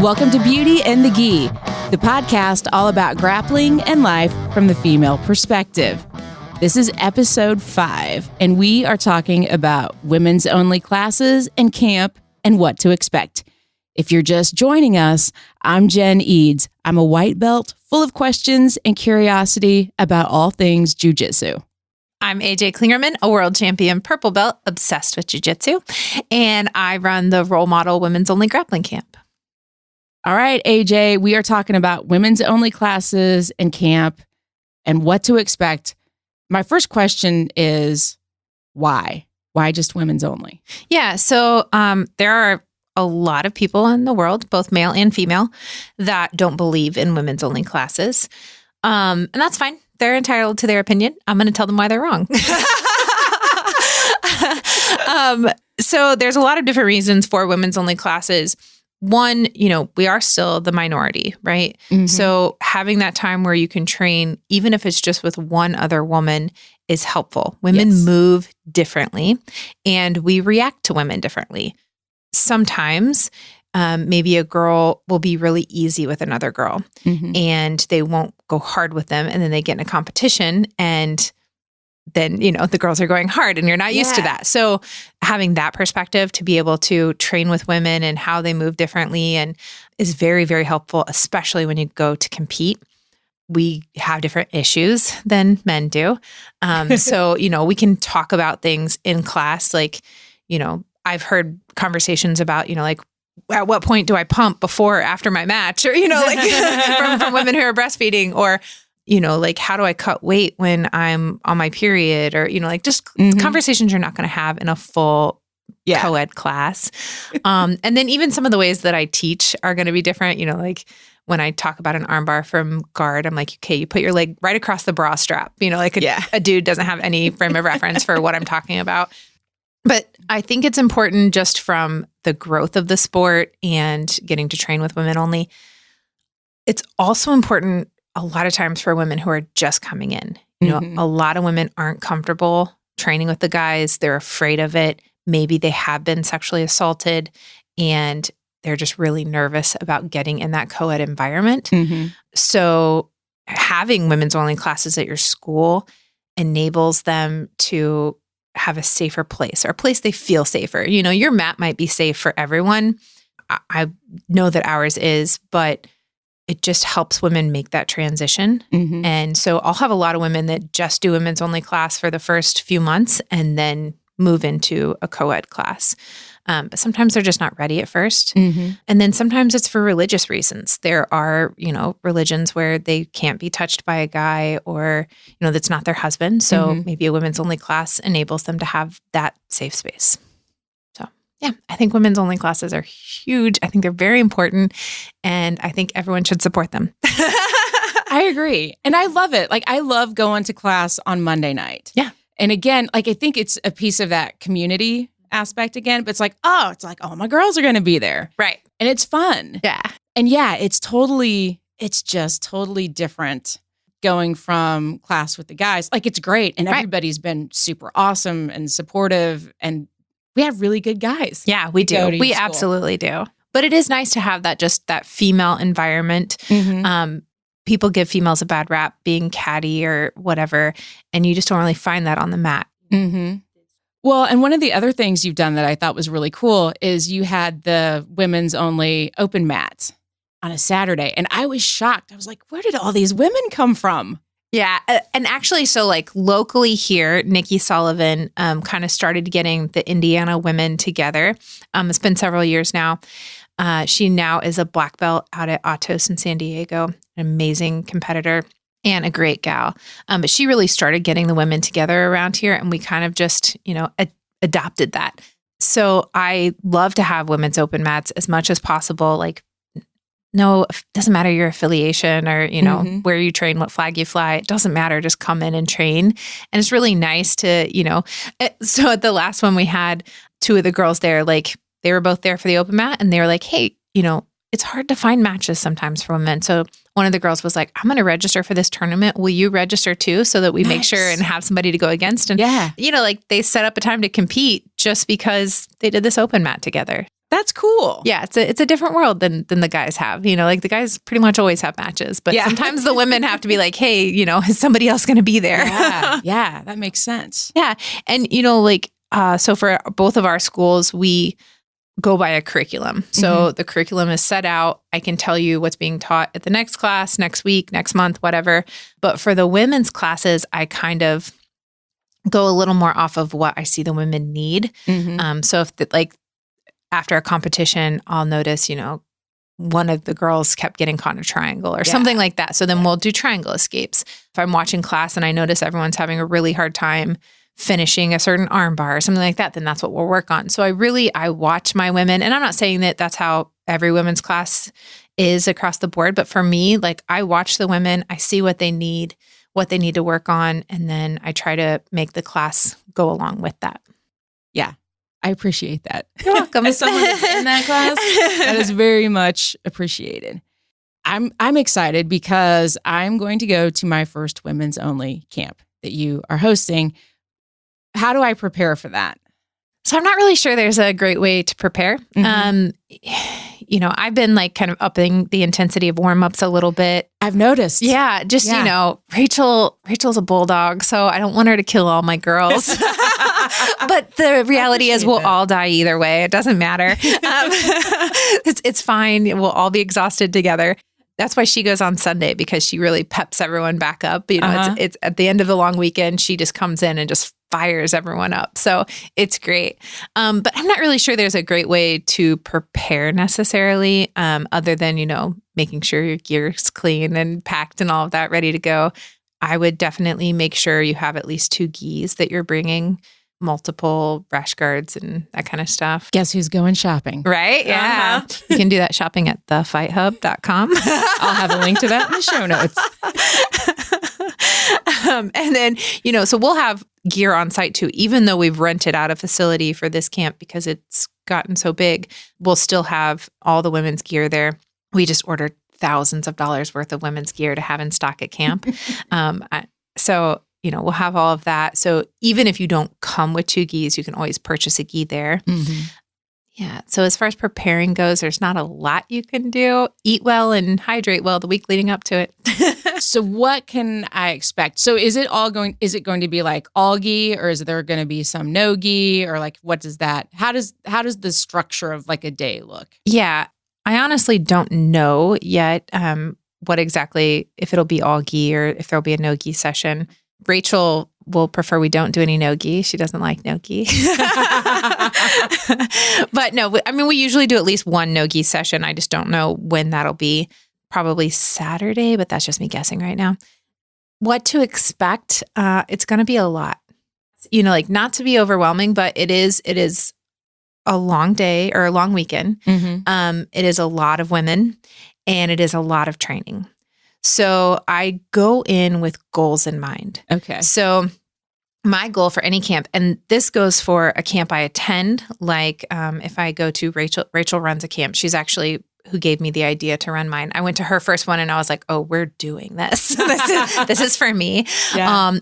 Welcome to Beauty and the Gi, the podcast all about grappling and life from the female perspective. This is episode 5, and we are talking about women's only classes and camp and what to expect. If you're just joining us, I'm Jen Eads. I'm a white belt full of questions and curiosity about all things jiu-jitsu. I'm AJ Klingerman, a world champion purple belt obsessed with jiu-jitsu, and I run the Role Model Women's Only Grappling Camp. All right, AJ, we are talking about women's only classes and camp and what to expect. My first question is why? Why just women's only? Yeah, so there are a lot of people in the world, both male and female, that don't believe in women's only classes. And that's fine. They're entitled to their opinion. I'm going to tell them why they're wrong. So there's a lot of different reasons for women's only classes. One, we are still the minority, right? Mm-hmm. So having that time where you can train, even if it's just with one other woman, is helpful. Women move differently and we react to women differently. Sometimes maybe a girl will be really easy with another girl and they won't go hard with them. And then they get in a competition and then, the girls are going hard and you're not used to that. So having that perspective to be able to train with women and how they move differently and is very, very helpful, especially when you go to compete. We have different issues than men do. So, we can talk about things in class. Like, I've heard conversations about, at what point do I pump before or after my match? Or, from women who are breastfeeding or, how do I cut weight when I'm on my period or, conversations you're not going to have in a full co-ed class. And then even some of the ways that I teach are going to be different, when I talk about an armbar from guard, I'm like, okay, you put your leg right across the bra strap, a dude doesn't have any frame of reference for what I'm talking about. But I think it's important just from the growth of the sport and getting to train with women only. It's also important a lot of times for women who are just coming in. A lot of women aren't comfortable training with the guys. They're afraid of it. Maybe they have been sexually assaulted and they're just really nervous about getting in that co-ed environment. So having women's only classes at your school enables them to have a safer place or a place they feel safer. Your mat might be safe for everyone. I know that ours is, but it just helps women make that transition. And so I'll have a lot of women that just do women's only class for the first few months and then move into a co-ed class. But sometimes they're just not ready at first. And then sometimes it's for religious reasons. There are, religions where they can't be touched by a guy or, that's not their husband. So maybe a women's only class enables them to have that safe space. So yeah, I think women's only classes are huge. I think they're very important and I think everyone should support them. I agree. And I love it. I love going to class on Monday night. Yeah. And again, I think it's a piece of that community aspect again, but it's like, oh, my girls are going to be there. Right. And it's fun. Yeah. And it's just totally different going from class with the guys. It's great. And everybody's been super awesome and supportive. And we have really good guys. Yeah, we do. We absolutely do. But it is nice to have that female environment. People give females a bad rap being catty or whatever. And you just don't really find that on the mat. Well, and one of the other things you've done that I thought was really cool is you had the women's only open mat on a Saturday. And I was shocked. I was like, where did all these women come from? Yeah. And actually, so locally here, Nikki Sullivan kind of started getting the Indiana women together. It's been several years now. She now is a black belt out at Atos in San Diego, an amazing competitor. And a great gal. But she really started getting the women together around here and we kind of just, adopted that. So I love to have women's open mats as much as possible. No, it doesn't matter your affiliation or, where you train, what flag you fly. It doesn't matter. Just come in and train. And it's really nice to, so at the last one we had 2 of the girls there, they were both there for the open mat and they were like, hey, it's hard to find matches sometimes for women. So one of the girls was like, I'm going to register for this tournament. Will you register too? So that we make sure and have somebody to go against. And, they set up a time to compete just because they did this open mat together. That's cool. Yeah, it's a different world than the guys have. Like the guys pretty much always have matches, but sometimes the women have to be like, hey, is somebody else going to be there? Yeah, that makes sense. Yeah. And, so for both of our schools, we go by a curriculum. So the curriculum is set out. I can tell you what's being taught at the next class, next week, next month, whatever. But for the women's classes, I kind of go a little more off of what I see the women need. So if after a competition, I'll notice, one of the girls kept getting caught in a triangle or something like that. So then we'll do triangle escapes. If I'm watching class and I notice everyone's having a really hard time finishing a certain arm bar or something like that, then that's what we'll work on. So I watch my women, and I'm not saying that that's how every women's class is across the board, but for me, I watch the women, I see what they need to work on, and then I try to make the class go along with that. Yeah. I appreciate that. You're welcome. As someone that's in that class, that is very much appreciated. I'm excited because I'm going to go to my first women's only camp that you are hosting. How do I prepare for that? So I'm not really sure there's a great way to prepare. I've been kind of upping the intensity of warm-ups a little bit. I've noticed. Yeah. Rachel's a bulldog, so I don't want her to kill all my girls. But the reality is we'll all die either way. It doesn't matter. It's fine. We'll all be exhausted together. That's why she goes on Sunday, because she really peps everyone back up. It's at the end of the long weekend, she just comes in and just fires everyone up. So it's great. But I'm not really sure there's a great way to prepare necessarily, other than, making sure your gear's clean and packed and all of that ready to go. I would definitely make sure you have at least 2 gis that you're bringing, multiple rash guards and that kind of stuff. Guess who's going shopping? Right? Yeah. You can do that shopping at thefightHub.com. I'll have a link to that in the show notes. And then, so we'll have gear on site too, even though we've rented out a facility for this camp because it's gotten so big, we'll still have all the women's gear there. We just ordered thousands of dollars worth of women's gear to have in stock at camp. We'll have all of that. So even if you don't come with 2 gis, you can always purchase a gi there. Yeah. So as far as preparing goes, there's not a lot you can do. Eat well and hydrate well the week leading up to it. So what can I expect? So is it going to be all gi, or is there going to be some no gi, or what does that, how does the structure of a day look? Yeah. I honestly don't know yet what exactly, if it'll be all gi or if there'll be a no gi session. Rachel will prefer we don't do any no-gi. She doesn't like no-gi. But no, we usually do at least one no-gi session. I just don't know when that'll be. Probably Saturday, but that's just me guessing right now. What to expect? It's going to be a lot. Not to be overwhelming, but it is a long day or a long weekend. It is a lot of women, and it is a lot of training. So I go in with goals in mind. Okay. So my goal for any camp, and this goes for a camp I attend, if I go to Rachel runs a camp. She's actually who gave me the idea to run mine. I went to her first one and I was like, oh, we're doing this. This is for me. Yeah.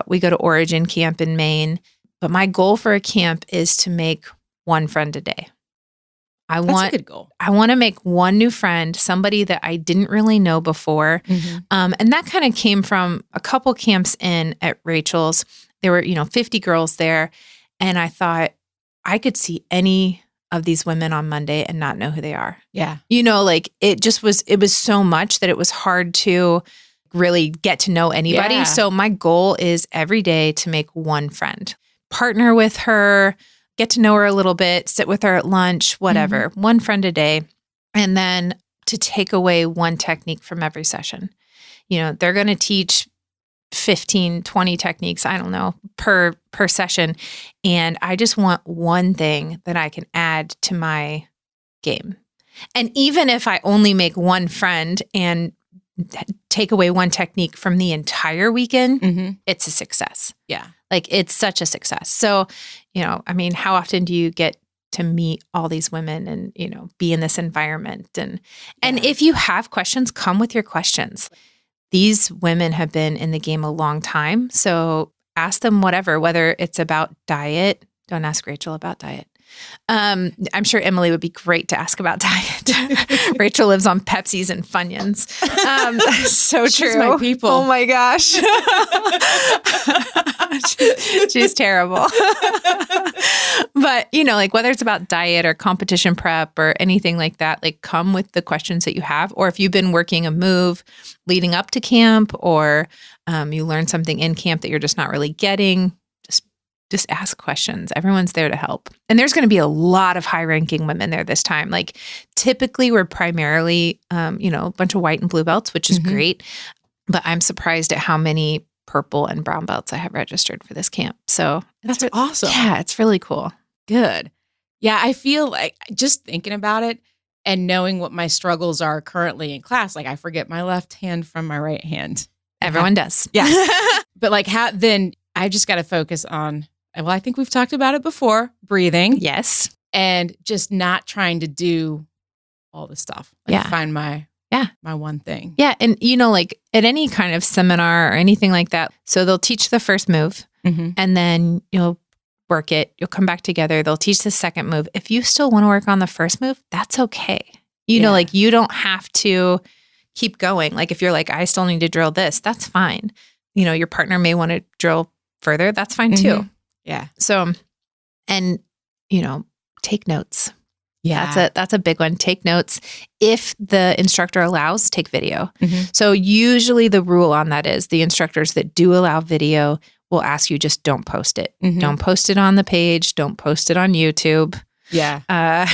We go to Origin Camp in Maine. But my goal for a camp is to make 1 friend a day. That's a good goal. I want to make 1 new friend, somebody that I didn't really know before. And that kind of came from a couple camps in at Rachel's. There were, 50 girls there. And I thought I could see any of these women on Monday and not know who they are. Yeah. It was so much that it was hard to really get to know anybody. Yeah. So my goal is every day to make 1 friend, partner with her, get to know her a little bit, sit with her at lunch, whatever, 1 friend a day. And then to take away 1 technique from every session. They're going to teach 15, 20 techniques, I don't know, per session. And I just want 1 thing that I can add to my game. And even if I only make 1 friend and take away 1 technique from the entire weekend, it's a success. Yeah. It's such a success. So, how often do you get to meet all these women and, be in this environment? And if you have questions, come with your questions. These women have been in the game a long time. So ask them whether it's about diet. Don't ask Rachel about diet. I'm sure Emily would be great to ask about diet. Rachel lives on Pepsis and Funyuns. So She's true. my people. Oh my gosh. She's terrible. But, like whether it's about diet or competition prep or anything like that, like come with the questions that you have. Or if you've been working a move leading up to camp or you learned something in camp that you're just not really getting, just ask questions. Everyone's there to help. And there's going to be a lot of high-ranking women there this time. Like typically we're primarily, a bunch of white and blue belts, which is great. But I'm surprised at how many purple and brown belts I have registered for this camp. So that's awesome. Yeah, it's really cool. Good. Yeah, I feel like just thinking about it and knowing what my struggles are currently in class, like I forget my left hand from my right hand. Everyone does. Yeah. But like then I just got to focus on, well, I think we've talked about it before, breathing. Yes. And just not trying to do all the stuff. Like find my one thing. Yeah. And, like at any kind of seminar or anything like that, so they'll teach the first move and then you'll work it. You'll come back together. They'll teach the second move. If you still want to work on the first move, that's okay. Like you don't have to keep going. Like if you're like, I still need to drill this, that's fine. Your partner may want to drill further. That's fine too. Yeah. So, and, take notes. Yeah. That's a big one. Take notes. If the instructor allows, take video. So usually the rule on that is the instructors that do allow video will ask you just don't post it. Don't post it on the page. Don't post it on YouTube. Yeah.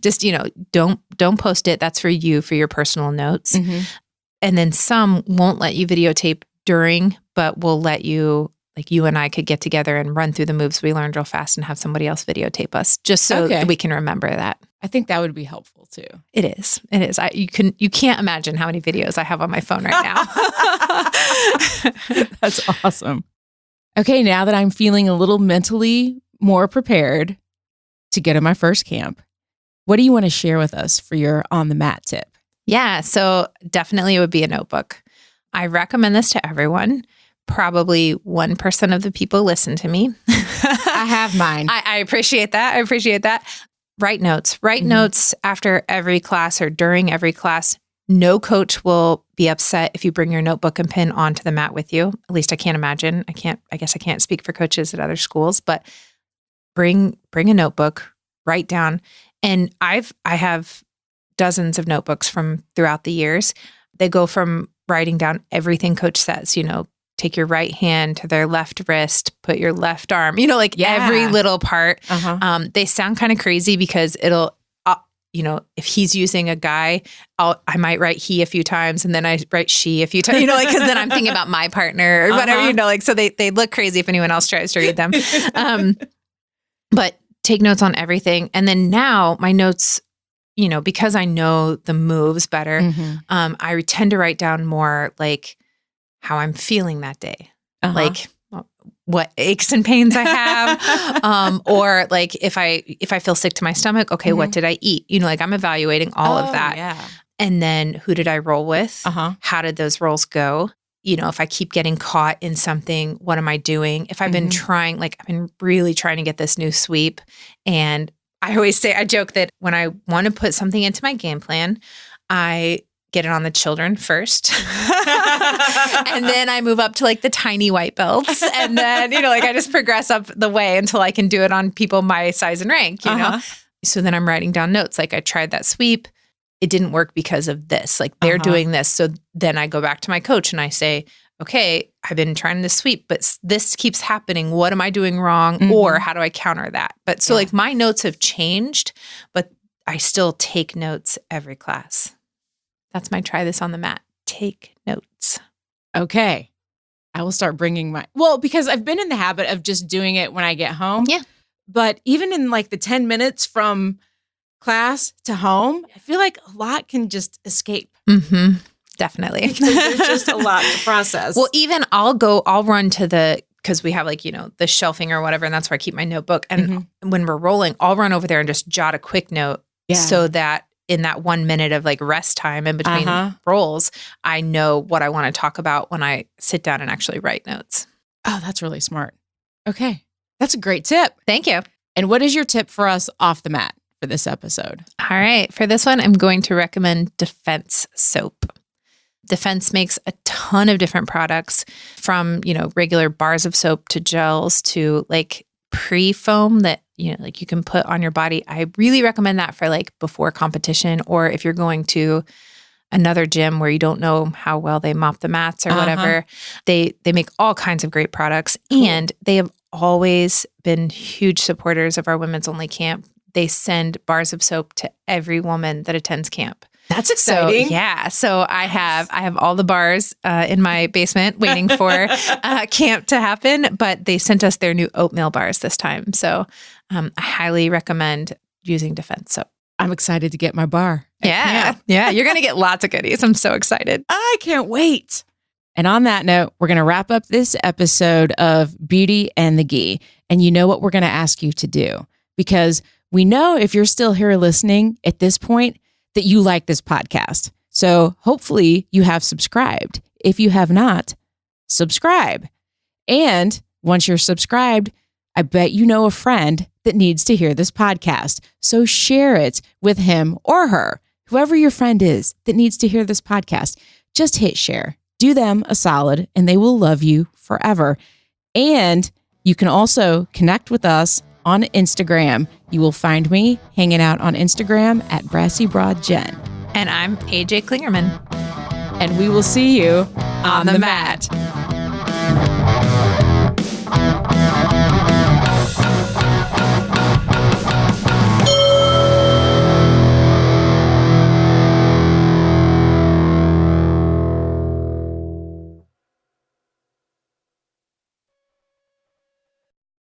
Just, don't post it. That's for you, for your personal notes. And then some won't let you videotape during, but will let you, like you and I could get together and run through the moves we learned real fast and have somebody else videotape us just so that we can remember that. I think that would be helpful too. It is. It is. You can't imagine how many videos I have on my phone right now. That's awesome. Okay. Now that I'm feeling a little mentally more prepared to go to my first camp, what do you want to share with us for your on the mat tip? Yeah. So definitely it would be a notebook. I recommend this to everyone. Probably 1% of the people listen to me. I have mine. I appreciate that. Write notes. Write notes after every class or during every class. No coach will be upset if you bring your notebook and pen onto the mat with you. At least I can't imagine. I guess I can't speak for coaches at other schools, but bring a notebook, write down. And I have dozens of notebooks from throughout the years. They go from writing down everything coach says, take your right hand to their left wrist, put your left arm, every little part. They sound kind of crazy because it'll, if he's using a guy, I might write he a few times and then I write she a few times, because then I'm thinking about my partner or whatever, so they look crazy if anyone else tries to read them. But take notes on everything. And then now my notes, because I know the moves better, I tend to write down more like how I'm feeling that day, like what aches and pains I have, or like if I feel sick to my stomach, okay, what did I eat? Like I'm evaluating all of that. Yeah. And then who did I roll with? How did those rolls go? If I keep getting caught in something, what am I doing? If I've been I've been really trying to get this new sweep. And I joke that when I want to put something into my game plan, I get it on the children first. And then I move up to like the tiny white belts. And then, I just progress up the way until I can do it on people my size and rank, know? So then I'm writing down notes. Like I tried that sweep. It didn't work because of this. Like they're doing this. So then I go back to my coach and I say, okay, I've been trying to sweep, but this keeps happening. What am I doing wrong? Or how do I counter that? But so like my notes have changed, but I still take notes every class. That's my try this on the mat. Take notes. Okay. I will start bringing because I've been in the habit of just doing it when I get home. Yeah. But even in like the 10 minutes from class to home, I feel like a lot can just escape. Definitely. There's just a lot to process. Well, even I'll run to because we have the shelving or whatever, and that's where I keep my notebook. And when we're rolling, I'll run over there and just jot a quick note so that in that 1 minute of like rest time in between rolls, I know what I want to talk about when I sit down and actually write notes. Oh, that's really smart. Okay. That's a great tip. Thank you. And what is your tip for us off the mat for this episode? All right. For this one, I'm going to recommend Defense soap. Defense makes a ton of different products from, regular bars of soap to gels to like pre-foam that, like you can put on your body. I really recommend that for like before competition, or if you're going to another gym where you don't know how well they mop the mats or whatever. They make all kinds of great products, and they have always been huge supporters of our women's only camp. They send bars of soap to every woman that attends camp. That's exciting. So I have all the bars in my basement waiting for camp to happen, but they sent us their new oatmeal bars this time. So I highly recommend using Defense soap. I'm excited to get my bar. Yeah. You're going to get lots of goodies. I'm so excited. I can't wait. And on that note, we're going to wrap up this episode of Beauty and the Gi. And you know what we're going to ask you to do? Because we know if you're still here listening at this point, that you like this podcast. So hopefully you have subscribed. If you have not, subscribe. And once you're subscribed, I bet you know a friend that needs to hear this podcast. So share it with him or her, whoever your friend is that needs to hear this podcast. Just hit share. Do them a solid and they will love you forever. And you can also connect with us on Instagram. You will find me hanging out on Instagram at BrassyBroadJen. And I'm AJ Klingerman. And we will see you on the mat.